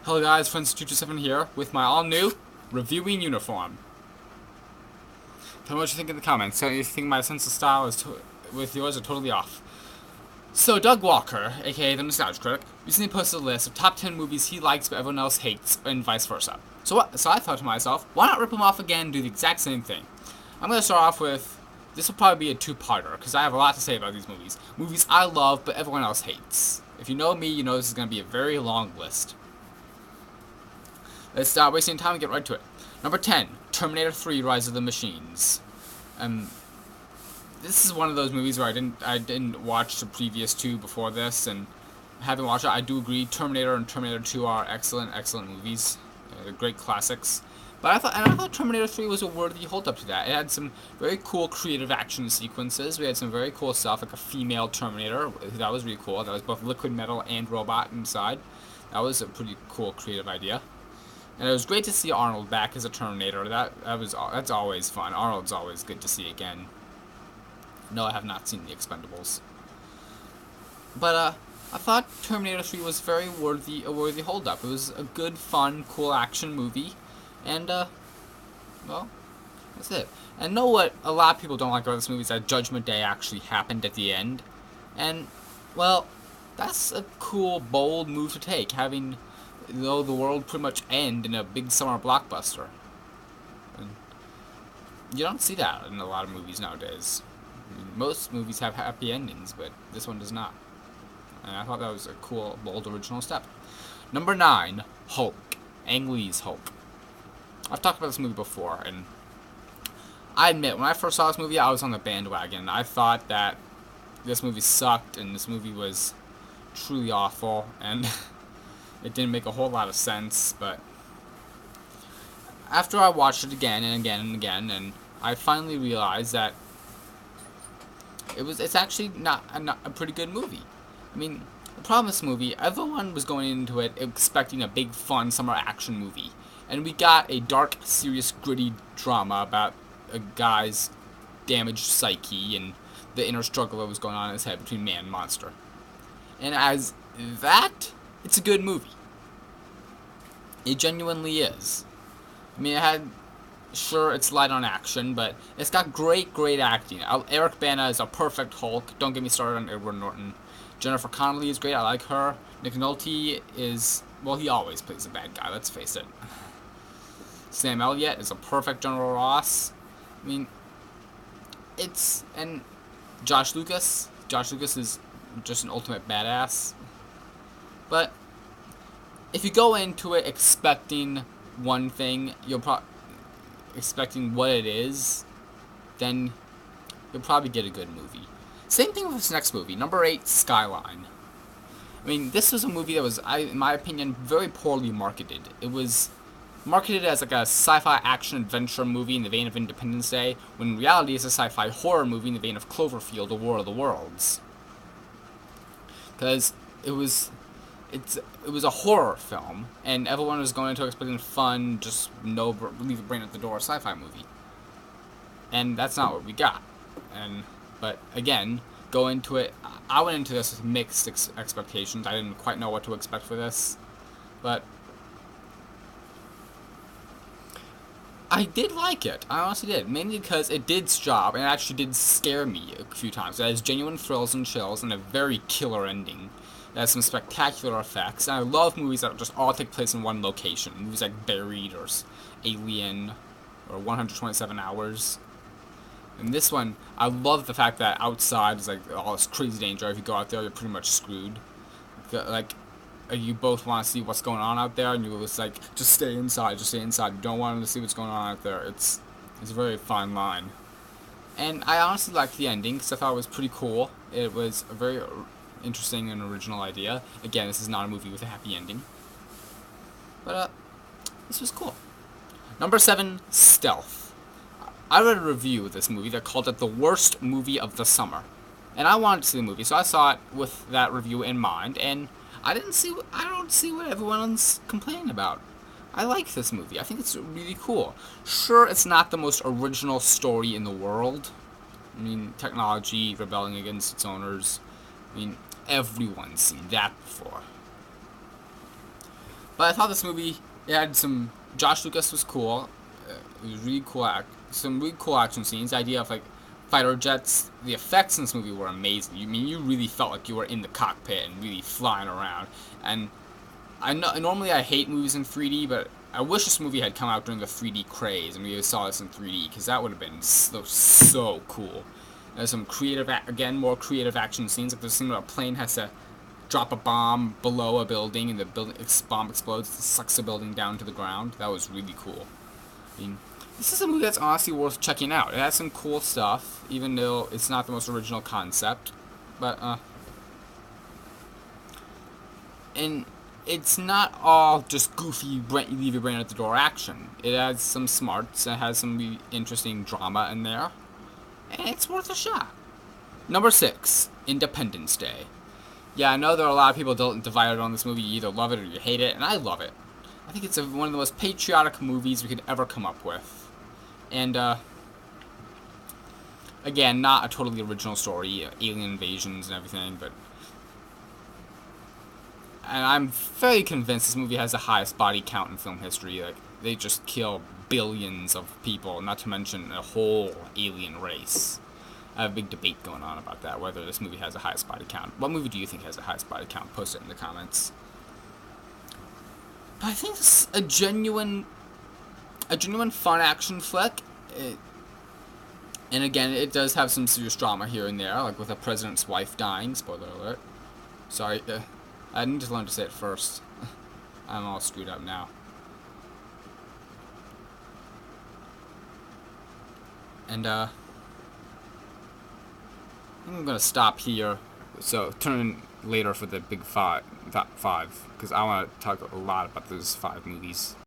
Hello guys, Friends227 here with my all-new reviewing uniform. Tell me what you think in the comments. Tell me if you think my sense of style is with yours are totally off. So Doug Walker, aka the Nostalgia Critic, recently posted a list of top 10 movies he likes but everyone else hates, and vice versa. So I thought to myself, why not rip them off again and do the exact same thing? I'm going to start off with, this will probably be a two-parter, because I have a lot to say about these movies. Movies I love but everyone else hates. If you know me, you know this is going to be a very long list. Let's stop wasting time and get right to it. Number 10, Terminator 3: Rise of the Machines. This is one of those movies where I didn't watch the previous two before this, and having watched it, I do agree Terminator and Terminator 2 are excellent movies. They're great classics. But I thought Terminator 3 was a worthy hold-up to that. It had some very cool creative action sequences. We had some very cool stuff, like a female Terminator. That was really cool. That was both liquid metal and robot inside. That was a pretty cool creative idea. And it was great to see Arnold back as a Terminator. That's always fun. Arnold's always good to see again. No, I have not seen The Expendables. But I thought Terminator 3 was a worthy hold-up. It was a good, fun, cool action movie, and well, that's it. And know what a lot of people don't like about this movie is that Judgment Day actually happened at the end, and well, that's a cool, bold move to take, having the world pretty much end in a big summer blockbuster. And you don't see that in a lot of movies nowadays. I mean, most movies have happy endings, but this one does not. And I thought that was a cool, bold, original step. Number 9, Hulk. Ang Lee's Hulk. I've talked about this movie before, and I admit, when I first saw this movie, I was on the bandwagon. I thought that this movie sucked, and this movie was truly awful, and it didn't make a whole lot of sense, but after I watched it again and again and again, and I finally realized that it's actually not a pretty good movie. I mean, the problem with this movie, everyone was going into it expecting a big, fun summer action movie, and we got a dark, serious, gritty drama about a guy's damaged psyche and the inner struggle that was going on in his head between man and monster. And as that, it's a good movie. It genuinely is. I mean, sure, it's light on action, but it's got great acting. Eric Bana is a perfect Hulk. Don't get me started on Edward Norton. Jennifer Connelly is great. I like her. Nick Nolte is, well, he always plays a bad guy, let's face it. Sam Elliott is a perfect General Ross. I mean, and Josh Lucas. Josh Lucas is just an ultimate badass. But if you go into it expecting one thing, expecting what it is, then you'll probably get a good movie. Same thing with this next movie, number 8, Skyline. I mean, this was a movie that was, in my opinion, very poorly marketed. It was marketed as like a sci-fi action-adventure movie in the vein of Independence Day, when in reality it's a sci-fi horror movie in the vein of Cloverfield, The War of the Worlds. Because it was a horror film, and everyone was going into it expecting fun, just leave the brain at the door sci-fi movie. And that's not what we got. But again, go into it. I went into this with mixed expectations. I didn't quite know what to expect for this, but I did like it. I honestly did, mainly because it did its job and it actually did scare me a few times. It has genuine thrills and chills and a very killer ending. It has some spectacular effects, and I love movies that just all take place in one location. Movies like Buried or Alien or 127 Hours. And this one, I love the fact that outside is like all this crazy danger. If you go out there, you're pretty much screwed. Like, you both want to see what's going on out there, and you're just like, just stay inside. You don't want to see what's going on out there. It's a very fine line. And I honestly liked the ending, because I thought it was pretty cool. It was a very interesting and original idea. Again, this is not a movie with a happy ending. But, this was cool. Number 7, Stealth. I read a review of this movie that called it the worst movie of the summer. And I wanted to see the movie, so I saw it with that review in mind, and I don't see what everyone's complaining about. I like this movie. I think it's really cool. Sure, it's not the most original story in the world. I mean, technology rebelling against its owners. I mean, everyone's seen that before. But I thought this movie, it had some, Josh Lucas was cool. It was really cool, some really cool action scenes. The idea of like fighter jets, the effects in this movie were amazing. You really felt like you were in the cockpit and really flying around. And I know normally I hate movies in 3D, but I wish this movie had come out during the 3D craze and we saw this in 3D, because that would have been so cool. There's some creative, again, more creative action scenes. Like there's a scene where a plane has to drop a bomb below a building, and the bomb explodes, it sucks the building down to the ground. That was really cool. I mean, this is a movie that's honestly worth checking out. It has some cool stuff, even though it's not the most original concept. But, and it's not all just goofy, leave your brain at the door action. It has some smarts, it has some really interesting drama in there, and it's worth a shot. Number 6, Independence Day. Yeah, I know there are a lot of people divided on this movie. You either love it or you hate it, and I love it. I think it's one of the most patriotic movies we could ever come up with. And, again, not a totally original story, alien invasions and everything, but... And I'm fairly convinced this movie has the highest body count in film history. Like, they just kill billions of people, not to mention a whole alien race. I have a big debate going on about that, whether this movie has the highest body count. What movie do you think has the highest body count? Post it in the comments. But I think it's a genuine fun action flick. And again, it does have some serious drama here and there, like with a president's wife dying. Spoiler alert. Sorry, I need to learn to say it first. I'm all screwed up now. And, I'm gonna stop here, so turn in later for the big five, because I want to talk a lot about those 5 movies.